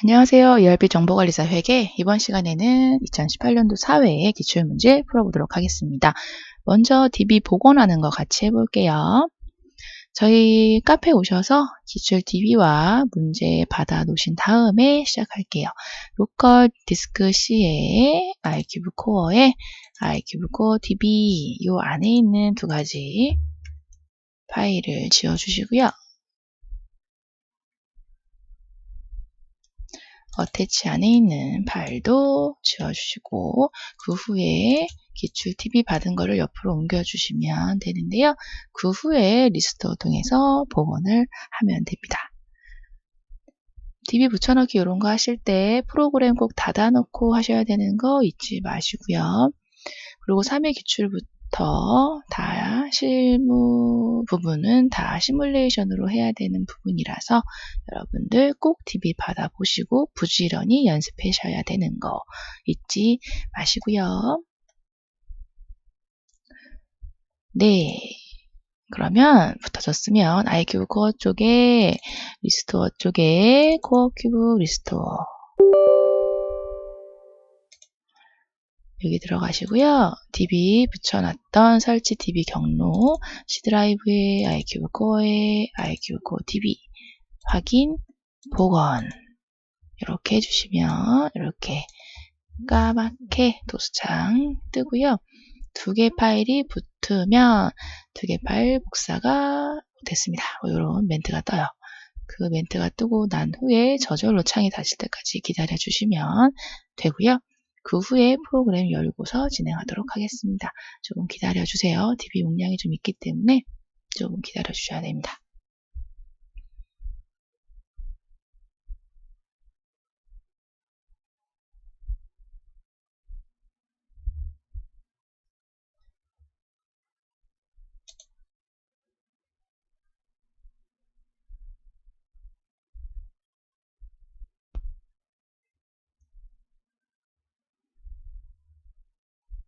안녕하세요. ERP 정보관리사 회계. 이번 시간에는 2018년도 사회의 기출문제 풀어보도록 하겠습니다. 먼저 DB 복원하는 거 같이 해볼게요. 저희 카페 오셔서 기출 DB와 문제 받아 놓으신 다음에 시작할게요. 로컬 디스크 C에 i큐브 코어에 i큐브 코어 DB 요 안에 있는 두 가지 파일을 지워주시고요. 어태치 안에 있는 파일도 지워주시고 그 후에 기출 DB 받은 거를 옆으로 옮겨주시면 되는데요. 그 후에 리스토어 통해서 복원을 하면 됩니다. DB 붙여넣기 이런 거 하실 때 프로그램 꼭 닫아놓고 하셔야 되는 거 잊지 마시고요. 그리고 3회 기출부터 다 실무 부분은 다 시뮬레이션으로 해야 되는 부분이라서 여러분들 꼭 DB 받아보시고 부지런히 연습하셔야 되는 거 잊지 마시고요. 네. 그러면 붙어졌으면 i큐브 코어 쪽에 리스토어 쪽에 코어 큐브 리스토어 여기 들어가시고요. DB 붙여놨던 설치 DB 경로 C 드라이브에 i큐브 코어에 i큐브 코어 DB 확인 복원 이렇게 해주시면 이렇게 까맣게 도수창 뜨고요. 두 개 파일이 붙으면 두 개 파일 복사가 됐습니다. 이런 멘트가 떠요. 그 멘트가 뜨고 난 후에 저절로 창이 닫힐 때까지 기다려 주시면 되고요. 그 후에 프로그램 열고서 진행하도록 하겠습니다. 조금 기다려 주세요. DB 용량이 좀 있기 때문에 조금 기다려 주셔야 됩니다.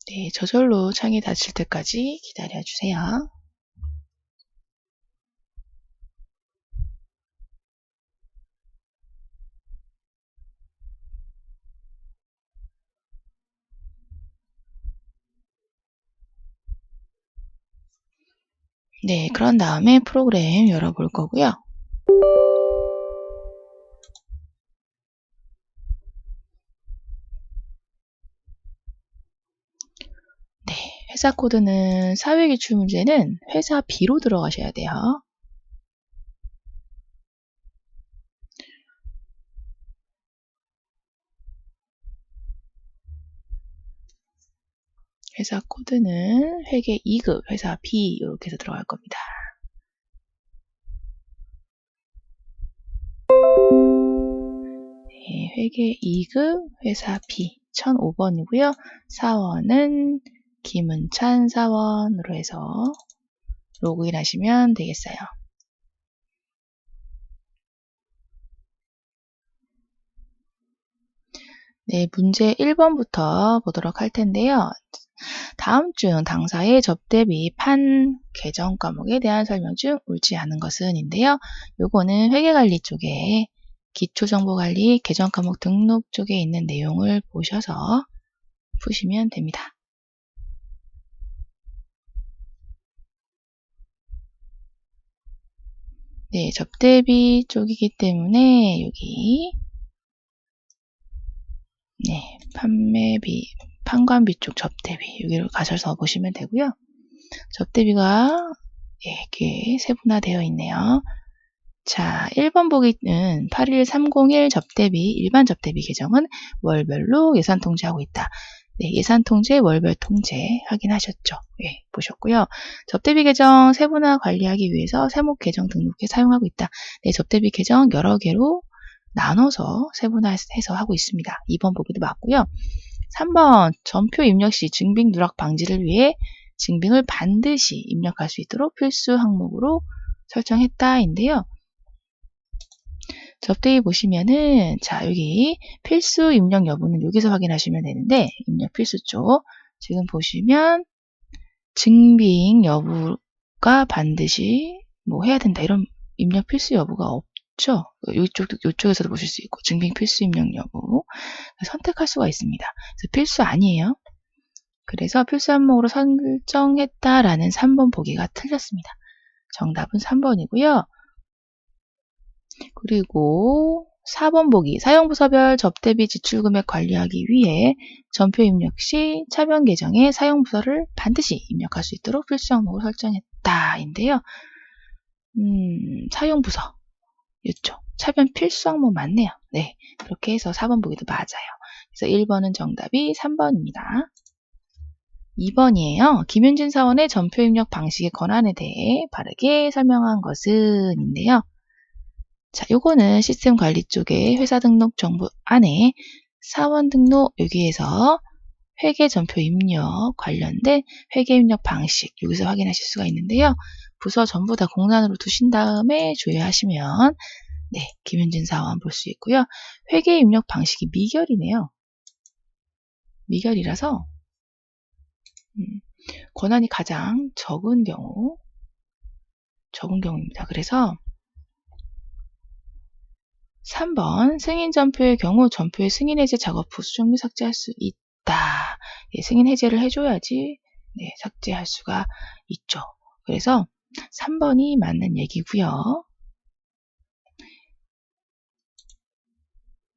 네, 저절로 창이 닫힐 때까지 기다려 주세요. 네, 그런 다음에 프로그램 열어볼 거고요. 네, 회사 코드는 사회 기출 문제는 회사 B로 들어가셔야 돼요. 회사 코드는 회계 2급 회사 B 이렇게 해서 들어갈 겁니다. 네, 회계 2급 회사 B 1005번이고요. 사원은 김은찬 사원으로 해서 로그인 하시면 되겠어요. 네, 문제 1번부터 보도록 할 텐데요. 다음 중 당사의 접대 및 판 개정 과목에 대한 설명 중 옳지 않은 것은 인데요. 요거는 회계관리 쪽에 기초정보관리 개정 과목 등록 쪽에 있는 내용을 보셔서 푸시면 됩니다. 네, 접대비 쪽이기 때문에 여기 네, 판매비, 판관비 쪽 접대비 여기로 가셔서 보시면 되고요. 접대비가 이렇게 세분화되어 있네요. 자, 1번 보기는 81301 접대비, 일반 접대비 계정은 월별로 예산 통제하고 있다. 네, 예산 통제, 월별 통제 확인하셨죠? 예, 보셨고요. 접대비 계정 세분화 관리하기 위해서 세목 계정 등록해 사용하고 있다. 네, 접대비 계정 여러 개로 나눠서 세분화해서 하고 있습니다. 2번 보기도 맞고요. 3번 전표 입력 시 증빙 누락 방지를 위해 증빙을 반드시 입력할 수 있도록 필수 항목으로 설정했다인데요. 접대기 보시면은 자 여기 필수 입력 여부는 여기서 확인하시면 되는데 입력 필수 쪽 지금 보시면 증빙 여부가 반드시 뭐 해야 된다 이런 입력 필수 여부가 그렇죠? 이쪽에서도 보실 수 있고 증빙 필수 입력 여부 선택할 수가 있습니다. 그래서 필수 아니에요. 그래서 필수 항목으로 설정했다라는 3번 보기가 틀렸습니다. 정답은 3번이고요. 그리고 4번 보기 사용부서별 접대비 지출금액 관리하기 위해 전표 입력 시 차변 계정에 사용부서를 반드시 입력할 수 있도록 필수 항목을 설정했다 인데요. 사용부서 였죠. 차변 필수 항목 맞네요. 네, 그렇게 해서 4번 보기도 맞아요. 그래서 1번은 정답이 3번입니다. 2번이에요. 김윤진 사원의 전표 입력 방식의 권한에 대해 바르게 설명한 것은 인데요. 자, 요거는 시스템 관리 쪽에 회사 등록 정보 안에 사원 등록 여기에서 회계 전표 입력 관련된 회계 입력 방식 여기서 확인하실 수가 있는데요. 부서 전부 다 공란으로 두신 다음에 조회하시면 네, 김윤진 사원 볼 수 있고요. 회계 입력 방식이 미결이네요. 미결이라서 권한이 가장 적은 경우입니다. 그래서 3번 승인 전표의 경우 전표의 승인 해제 작업 후 수정료 삭제할 수 있다. 예, 승인 해제를 해줘야지 네, 삭제할 수가 있죠. 그래서 3번이 맞는 얘기고요.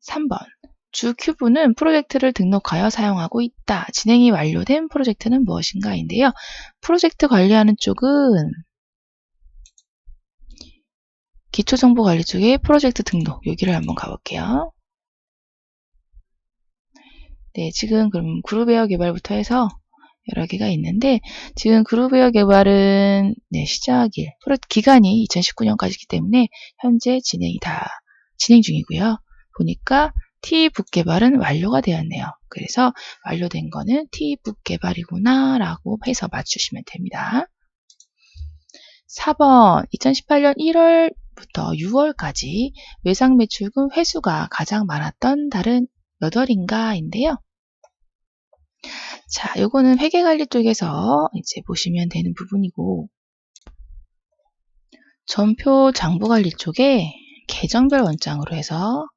3번 주 큐브는 프로젝트를 등록하여 사용하고 있다. 진행이 완료된 프로젝트는 무엇인가인데요. 프로젝트 관리하는 쪽은 기초정보관리 쪽에 프로젝트 등록 여기를 한번 가볼게요. 네, 지금 그럼 그룹웨어 개발부터 해서 여러 개가 있는데 지금 그룹웨어 개발은 네, 시작일 기간이 2019년까지이기 때문에 현재 진행 중이고요. 보니까 T북 개발은 완료가 되었네요. 그래서 완료된 거는 T북 개발이구나 라고 해서 맞추시면 됩니다. 4번 2018년 1월부터 6월까지 외상 매출금 회수가 가장 많았던 달은 몇 월인가 인데요. 자, 요거는 회계관리 쪽에서 이제 보시면 되는 부분이고 전표 장부관리 쪽에 계정별 원장으로 해서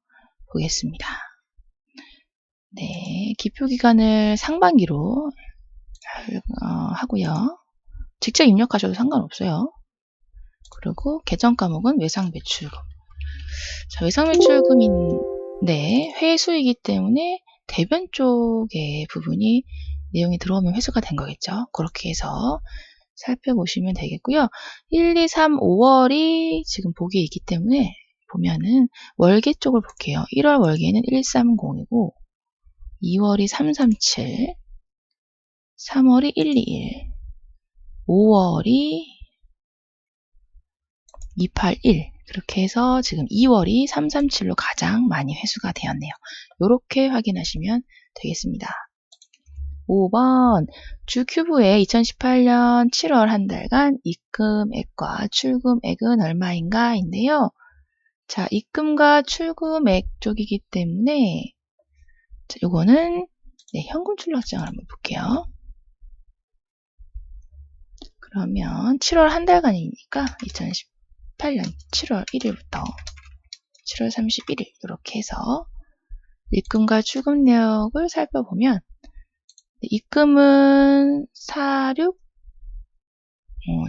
보겠습니다. 네, 기표기간을 상반기로 하고요. 직접 입력하셔도 상관없어요. 그리고 계정 과목은 외상 매출금. 자, 외상 매출금인데 회수이기 때문에 대변 쪽의 부분이 내용이 들어오면 회수가 된 거겠죠. 그렇게 해서 살펴보시면 되겠고요. 1, 2, 3, 5월이 지금 보기에 있기 때문에 보면은 월계 쪽을 볼게요. 1월 월계는 130이고 2월이 337, 3월이 121, 5월이 281 그렇게 해서 지금 2월이 337로 가장 많이 회수가 되었네요. 이렇게 확인하시면 되겠습니다. 5번 주 큐브의 2018년 7월 한 달간 입금액과 출금액은 얼마인가 인데요. 자, 입금과 출금액 쪽이기 때문에 자, 요거는 네, 현금 출납장을 한번 볼게요. 그러면 7월 한 달간이니까 2018년 7월 1일부터 7월 31일 이렇게 해서 입금과 출금 내역을 살펴보면 입금은 46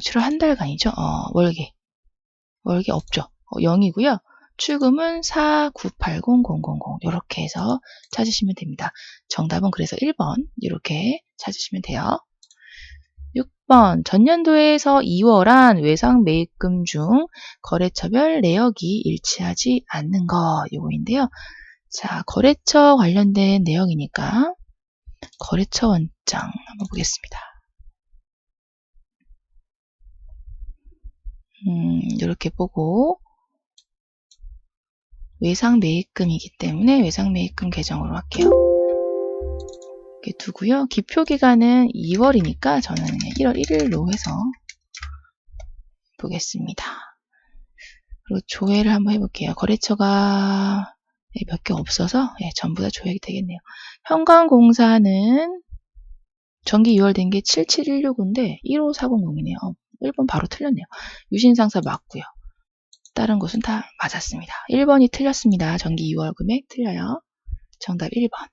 7월 한 달간이죠. 월계 없죠. 0이고요. 출금은 4980000 이렇게 해서 찾으시면 됩니다. 정답은 그래서 1번 이렇게 찾으시면 돼요. 6번 전년도에서 2월한 외상 매입금 중 거래처별 내역이 일치하지 않는 거 요거인데요. 자, 거래처 관련된 내역이니까 거래처 원장 한번 보겠습니다. 이렇게 보고 외상 매입금이기 때문에 외상 매입금 계정으로 할게요. 이렇게 두고요. 기표 기간은 2월이니까 저는 1월 1일로 해서 보겠습니다. 그리고 조회를 한번 해볼게요. 거래처가 몇 개 없어서 전부 다 조회가 되겠네요. 현관공사는 정기 2월 된 게 77169인데 15400이네요. 1번 바로 틀렸네요. 유신상사 맞고요. 다른 곳은 다 맞았습니다. 1번이 틀렸습니다. 정기 2월 금액 틀려요. 정답 1번.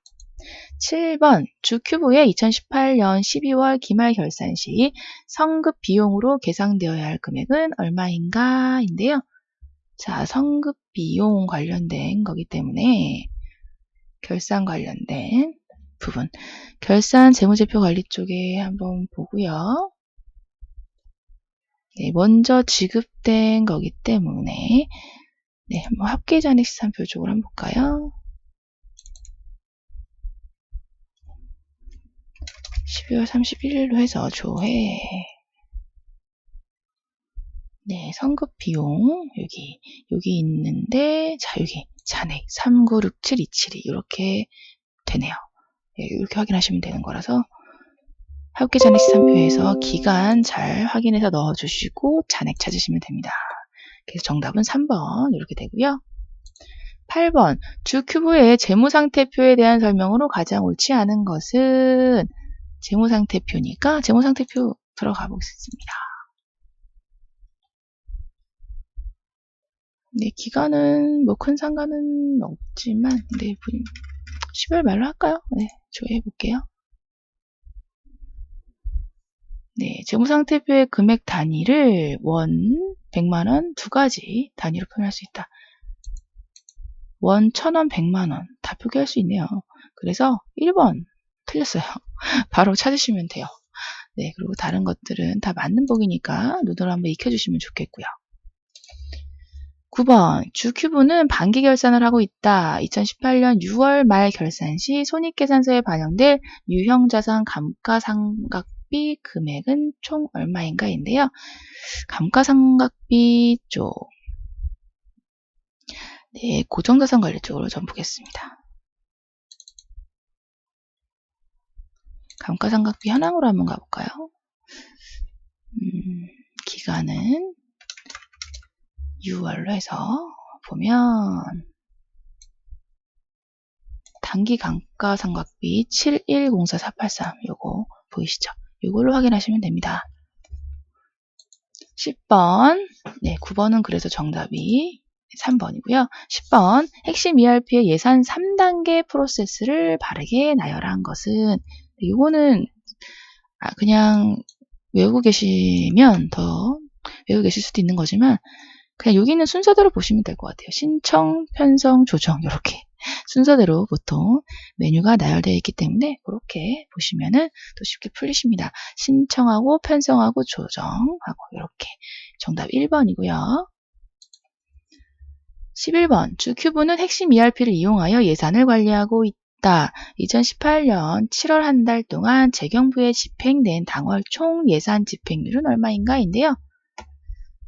7번 주큐브의 2018년 12월 기말 결산 시 성급 비용으로 계상되어야 할 금액은 얼마인가? 인데요. 자, 성급 비용 관련된 거기 때문에 결산 관련된 부분. 결산 재무제표 관리 쪽에 한번 보고요. 네, 먼저 지급된 거기 때문에 네, 한번 합계잔액 시산표 쪽으로 한번 볼까요? 12월 31일로 해서 조회. 네, 성급 비용 여기 있는데 자, 여기 잔액 396727이 이렇게 되네요. 네, 이렇게 확인하시면 되는 거라서 합계 잔액 시산표에서 기간 잘 확인해서 넣어주시고 잔액 찾으시면 됩니다. 그래서 정답은 3번 이렇게 되고요. 8번 주큐브의 재무상태표에 대한 설명으로 가장 옳지 않은 것은 재무상태표니까 재무상태표 들어가 보겠습니다. 네, 기간은 뭐 큰 상관은 없지만 네, 12월 말로 할까요? 네, 조회해 볼게요. 네, 재무상태표의 금액 단위를 원, 100만원 두 가지 단위로 표현할 수 있다. 원, 1000원, 100만원 다 표기할 수 있네요. 그래서 1번 틀렸어요. 바로 찾으시면 돼요. 네, 그리고 다른 것들은 다 맞는 복이니까 눈으로 한번 익혀주시면 좋겠고요. 9번 주큐브는 반기 결산을 하고 있다. 2018년 6월 말 결산 시 손익계산서에 반영될 유형자산 감가상각비 금액은 총 얼마인가인데요. 감가상각비 쪽, 네, 고정자산 관리 쪽으로 좀 보겠습니다. 감가상각비 현황으로 한번 가볼까요? 기간은 6월로 해서 보면 단기 감가상각비 7104483 요거 보이시죠? 요걸로 확인하시면 됩니다. 10번, 네, 9번은 그래서 정답이 3번이고요. 10번, 핵심 ERP의 예산 3단계 프로세스를 바르게 나열한 것은 요거는 그냥 외우고 계시면 더 외우고 계실 수도 있는 거지만 그냥 여기 있는 순서대로 보시면 될 것 같아요. 신청, 편성, 조정 이렇게 순서대로 보통 메뉴가 나열되어 있기 때문에 그렇게 보시면은 또 쉽게 풀리십니다. 신청하고 편성하고 조정하고 이렇게 정답 1번이고요. 11번 주큐브는 핵심 ERP를 이용하여 예산을 관리하고 있다. 2018년 7월 한 달 동안 재경부에 집행된 당월 총 예산 집행률은 얼마인가인데요.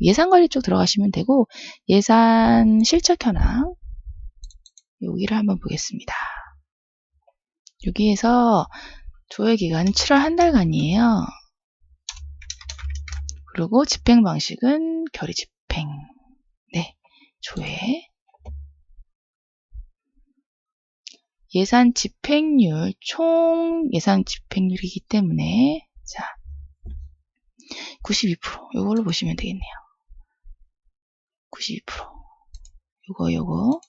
예산관리 쪽 들어가시면 되고 예산 실적 현황 여기를 한번 보겠습니다. 여기에서 조회 기간은 7월 한 달간이에요. 그리고 집행 방식은 결의 집행. 네, 조회. 예산 집행률, 총 예산 집행률이기 때문에 자 92% 이걸로 보시면 되겠네요. 92% 요거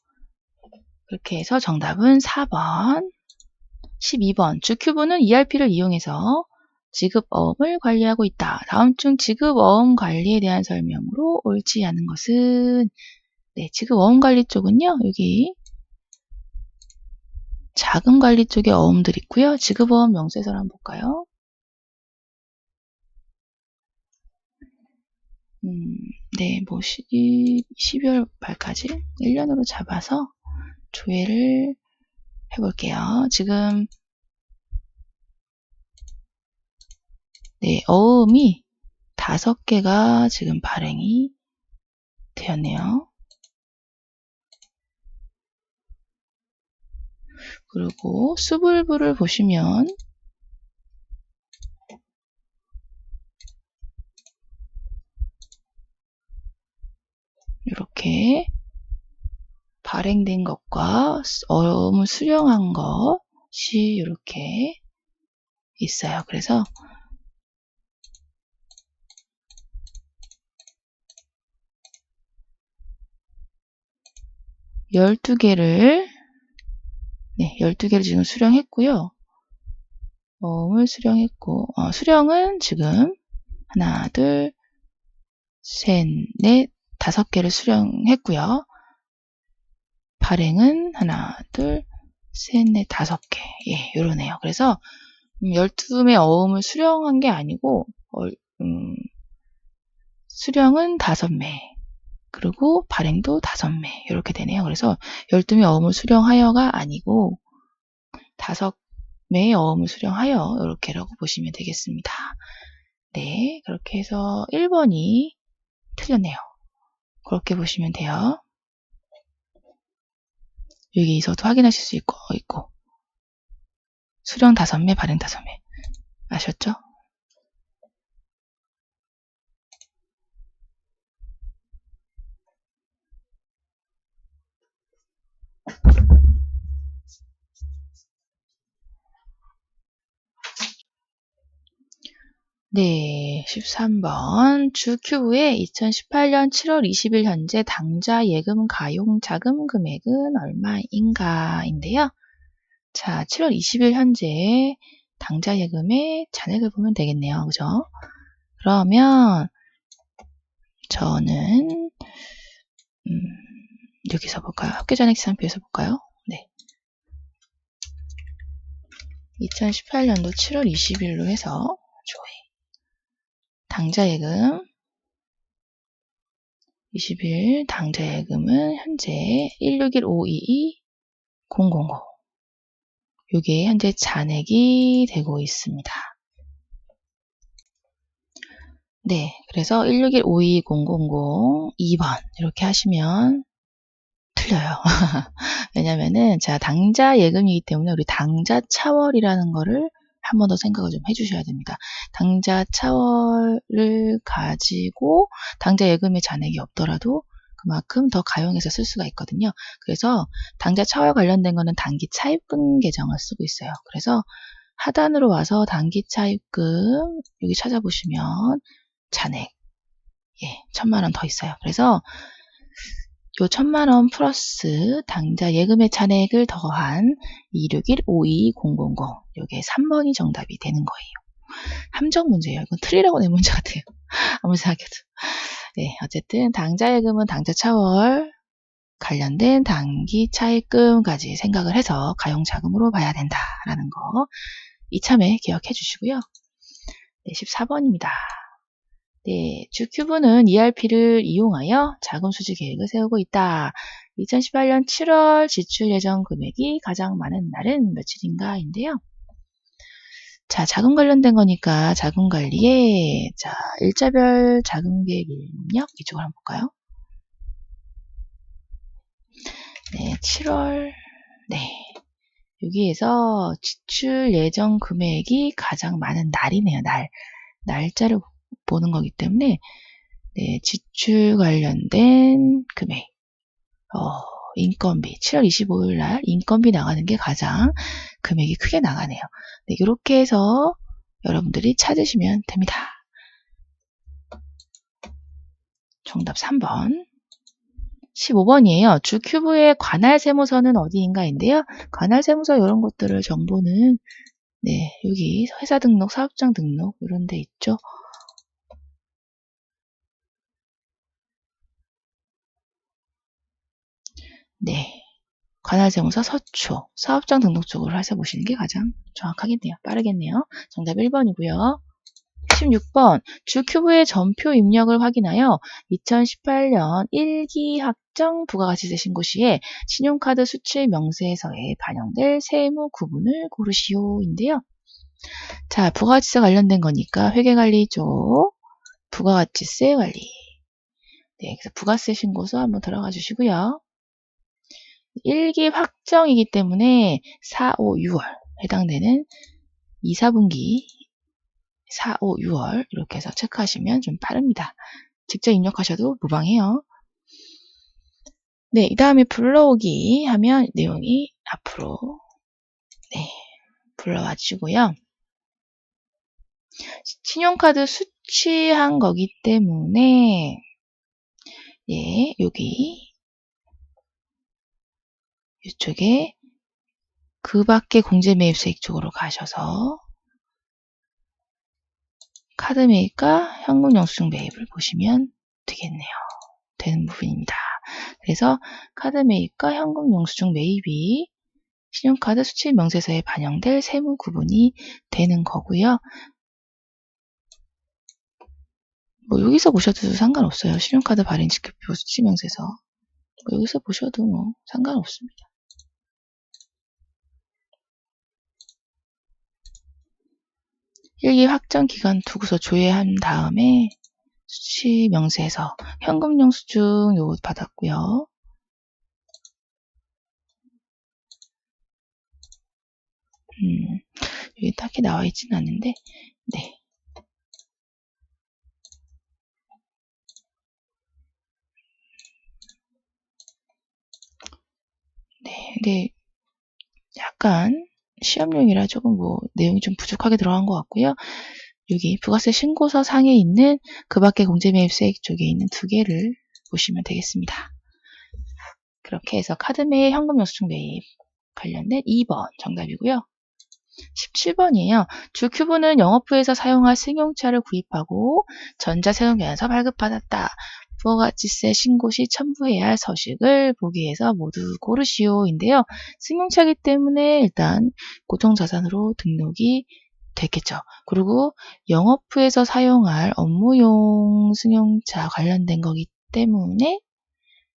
그렇게 해서 정답은 4번. 12번 주큐브는 ERP를 이용해서 지급어음을 관리하고 있다. 다음 중 지급어음 관리에 대한 설명으로 옳지 않은 것은 네, 지급어음 관리 쪽은요. 여기 자금 관리 쪽에 어음들 있고요. 지급어음 명세서를 한번 볼까요? 네, 뭐 12월 말까지 1년으로 잡아서 조회를 해볼게요. 지금 네, 어음이 5개가 지금 발행이 되었네요. 그리고 수불부를 보시면 이렇게 발행된 것과 어음을 수령한 것이 이렇게 있어요. 그래서 12개를 네, 12개를 지금 수령했고요. 어음을 수령했고 수령은 지금 하나, 둘, 셋, 넷, 5개를 수령했고요. 발행은 하나, 둘, 셋, 넷, 5개. 예, 요러네요. 그래서 12의 어음을 수령한 게 아니고 수령은 5매, 그리고 발행도 5매 이렇게 되네요. 그래서 12의 어음을 수령하여가 아니고 5매의 어음을 수령하여 이렇게라고 보시면 되겠습니다. 네, 그렇게 해서 1번이 틀렸네요. 그렇게 보시면 돼요. 여기서도 확인하실 수 있고 수령 5매, 발행 5매. 아셨죠? 네, 13번. 주 큐브의 2018년 7월 20일 현재 당좌 예금 가용 자금 금액은 얼마인가? 인데요. 자, 7월 20일 현재 당좌 예금의 잔액을 보면 되겠네요. 그죠? 그러면 저는 여기서 볼까요? 학교잔액 시상표에서 볼까요? 네. 2018년도 7월 20일로 해서 당좌 예금 20일 당좌 예금은 현재 161522-000 이게 현재 잔액이 되고 있습니다. 네, 그래서 16152000 2번 이렇게 하시면 틀려요. 왜냐면은 자 당좌 예금이기 때문에 우리 당좌 차월이라는 거를 한 번 더 생각을 좀 해주셔야 됩니다. 당좌 차월을 가지고 당좌 예금의 잔액이 없더라도 그만큼 더 가용해서 쓸 수가 있거든요. 그래서 당좌 차월 관련된 거는 단기 차입금 계정을 쓰고 있어요. 그래서 하단으로 와서 단기 차입금 여기 찾아보시면 잔액 1000만원 더 있어요. 그래서 요 1000만원 플러스 당좌 예금의 잔액을 더한 261-522-000 요게 3번이 정답이 되는 거예요. 함정 문제예요. 이건 틀리라고 낸 문제 같아요. 아무리 생각해도. 네, 어쨌든 당좌 예금은 당좌 차월 관련된 단기 차입금까지 생각을 해서 가용자금으로 봐야 된다라는 거 이참에 기억해 주시고요. 네, 14번입니다. 네, 주큐브는 ERP를 이용하여 자금 수지 계획을 세우고 있다. 2018년 7월 지출 예정 금액이 가장 많은 날은 며칠인가? 인데요. 자, 자금 관련된 거니까 자금 관리에 자, 일자별 자금 계획 입력 이쪽을 한번 볼까요? 네, 7월 네. 여기에서 지출 예정 금액이 가장 많은 날이네요. 날짜를 보는 거기 때문에 네, 지출 관련된 금액 인건비 7월 25일 날 인건비 나가는 게 가장 금액이 크게 나가네요. 네, 이렇게 해서 여러분들이 찾으시면 됩니다. 정답 3번 15번이에요. 주 큐브의 관할 세무서는 어디인가인데요. 관할 세무서 이런 것들을 정보는 네, 여기 회사 등록, 사업장 등록 이런 데 있죠. 네, 관할세무서 서초, 사업장 등록 쪽으로 해서보시는 게 가장 정확하겠네요. 빠르겠네요. 정답 1번이고요. 16번, 주 큐브의 전표 입력을 확인하여 2018년 1기 확정 부가가치세 신고 시에 신용카드 수취 명세서에 반영될 세무 구분을 고르시오인데요. 자, 부가가치세 관련된 거니까 회계관리 쪽 부가가치세 관리. 네, 그래서 부가세 신고서 한번 들어가 주시고요. 1기 확정이기 때문에 4, 5, 6월 해당되는 2, 4분기 4, 5, 6월 이렇게 해서 체크하시면 좀 빠릅니다. 직접 입력하셔도 무방해요. 네, 이 다음에 불러오기 하면 내용이 앞으로 네, 불러와 주시고요. 신용카드 수취한 거기 때문에 예, 여기 이쪽에 그 밖에 공제 매입세액 쪽으로 가셔서 카드 매입과 현금 영수증 매입을 보시면 되겠네요. 되는 부분입니다. 그래서 카드 매입과 현금 영수증 매입이 신용카드 수취 명세서에 반영될 세무 구분이 되는 거고요. 뭐 여기서 보셔도 상관없어요. 신용카드 발행 지급표 수취 명세서 뭐 여기서 보셔도 뭐 상관없습니다. 일기 확정 기간 두고서 조회한 다음에 수취 명세서 현금 영수증 요거 받았고요. 여기 딱히 나와 있지는 않는데, 네. 네, 근데 약간 시험용이라 조금 뭐 내용이 좀 부족하게 들어간 것 같고요. 여기 부가세 신고서 상에 있는 그 밖에 공제매입세액 쪽에 있는 두 개를 보시면 되겠습니다. 그렇게 해서 카드 매입, 현금 영수증 매입 관련된 2번 정답이고요. 17번이에요. 주큐브는 영업부에서 사용할 승용차를 구입하고 전자세금계산서 발급받았다. 부가가치세 신고 시 첨부해야 할 서식을 보기에서 모두 고르시오인데요. 승용차이기 때문에 일단 고정자산으로 등록이 됐겠죠. 그리고 영업부에서 사용할 업무용 승용차 관련된 거기 때문에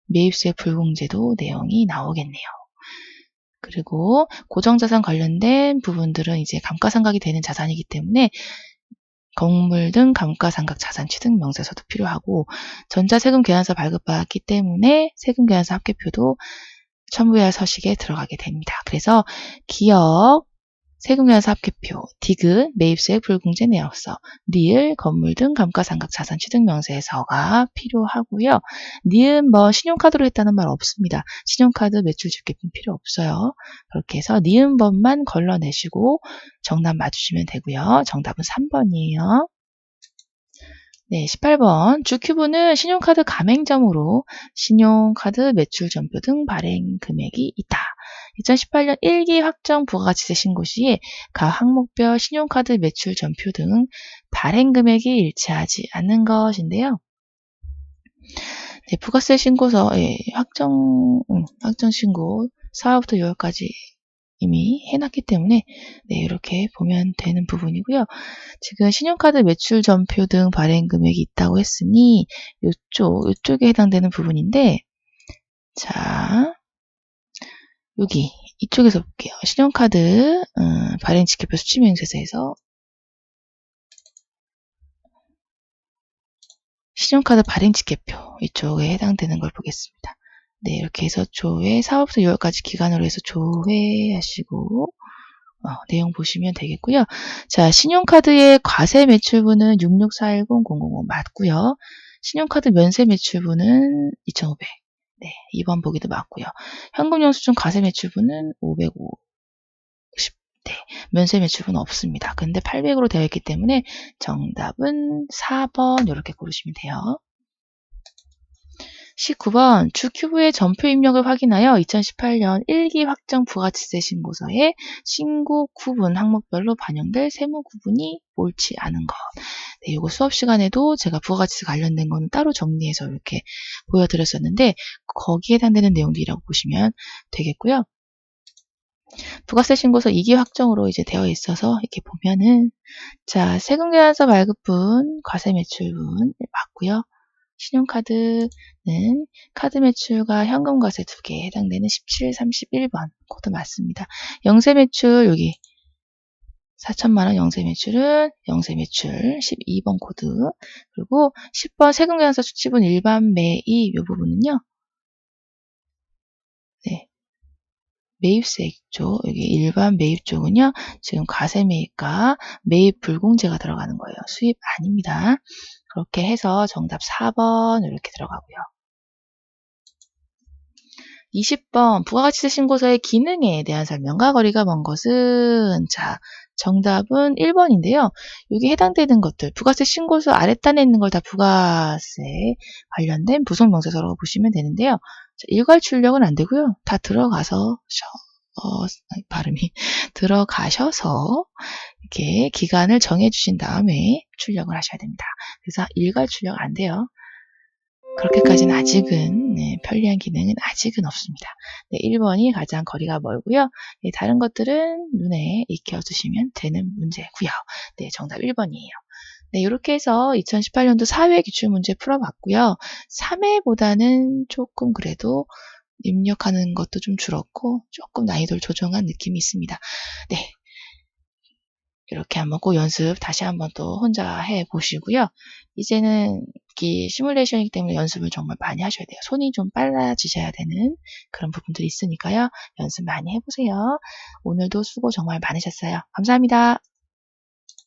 매입세 불공제도 내용이 나오겠네요. 그리고 고정자산 관련된 부분들은 이제 감가상각이 되는 자산이기 때문에 건물 등 감가상각 자산 취득 명세서도 필요하고 전자세금 계산서 발급받았기 때문에 세금계산서 합계표도 첨부해야 할 서식에 들어가게 됩니다. 그래서 기억, 세금계산서 합계표, 디귿, 매입세 불공제 내역서, 리을, 건물 등 감가상각 자산 취득 명세서가 필요하고요. 니은 뭐 신용카드로 했다는 말 없습니다. 신용카드 매출 집계품 필요 없어요. 그렇게 해서 니은번만 걸러내시고 정답 맞추시면 되고요. 정답은 3번이에요. 네, 18번. 주큐브는 신용카드 가맹점으로 신용카드 매출 전표 등 발행 금액이 있다. 2018년 1기 확정 부가가치세 신고 시에 각 항목별 신용카드 매출 전표 등 발행 금액이 일치하지 않는 것인데요. 네, 부가세 신고서 확정 신고 4월부터 6월까지 이미 해놨기 때문에 네, 이렇게 보면 되는 부분이고요. 지금 신용카드 매출 전표 등 발행 금액이 있다고 했으니 이쪽에 해당되는 부분인데 자 여기 이쪽에서 볼게요. 신용카드 발행 지급표 수취명세서에서 신용카드 발행 지급표 이쪽에 해당되는 걸 보겠습니다. 네, 이렇게 해서 조회 4월부터 6월까지 기간으로 해서 조회하시고 내용 보시면 되겠고요. 자, 신용카드의 과세 매출분은 66410000 맞고요. 신용카드 면세 매출분은 2500. 네, 2번 보기도 맞고요. 현금 영수증 과세 매출분은 550. 네, 면세 매출분은 없습니다. 근데 800으로 되어 있기 때문에 정답은 4번 이렇게 고르시면 돼요. 19번 주큐브의 전표 입력을 확인하여 2018년 1기 확정 부가치세 신고서에 신고 구분 항목별로 반영될 세무 구분이 옳지 않은 것. 네, 이거 수업 시간에도 제가 부가가치세 관련된 거는 따로 정리해서 이렇게 보여드렸었는데 거기에 해당되는 내용들이라고 보시면 되겠고요. 부가세 신고서 2기 확정으로 이제 되어 있어서 이렇게 보면은 자 세금계산서 발급분, 과세 매출분 맞고요. 신용카드는 카드 매출과 현금 과세 두 개에 해당되는 17, 31번 코드 맞습니다. 영세 매출 여기 4천만원 영세 매출은 영세 매출 12번 코드 그리고 10번 세금계산서 수취분 일반 매입 이 부분은요. 네. 매입세액 쪽 여기 일반 매입 쪽은요. 지금 과세 매입과 매입 불공제가 들어가는 거예요. 수입 아닙니다. 그렇게 해서 정답 4번 이렇게 들어가고요. 20번 부가가치세 신고서의 기능에 대한 설명과 거리가 먼 것은 자 정답은 1번인데요. 여기 해당되는 것들 부가세 신고서 아랫단에 있는 걸 다 부가세 관련된 부속명세서라고 보시면 되는데요. 자, 일괄 출력은 안 되고요. 다 들어가서 발음이 들어가셔서 이렇게 기간을 정해주신 다음에 출력을 하셔야 됩니다. 그래서 일괄 출력 안 돼요. 그렇게까지는 아직은 편리한 기능은 아직은 없습니다. 1번이 가장 거리가 멀고요. 다른 것들은 눈에 익혀두시면 되는 문제고요. 정답 1번이에요. 이렇게 해서 2018년도 4회 기출문제 풀어봤고요. 3회보다는 조금 그래도 입력하는 것도 좀 줄었고 조금 난이도를 조정한 느낌이 있습니다. 이렇게 한번 꼭 연습 다시 한번 또 혼자 해보시고요. 이제는 시뮬레이션이기 때문에 연습을 정말 많이 하셔야 돼요. 손이 좀 빨라지셔야 되는 그런 부분들이 있으니까요. 연습 많이 해보세요. 오늘도 수고 정말 많으셨어요. 감사합니다.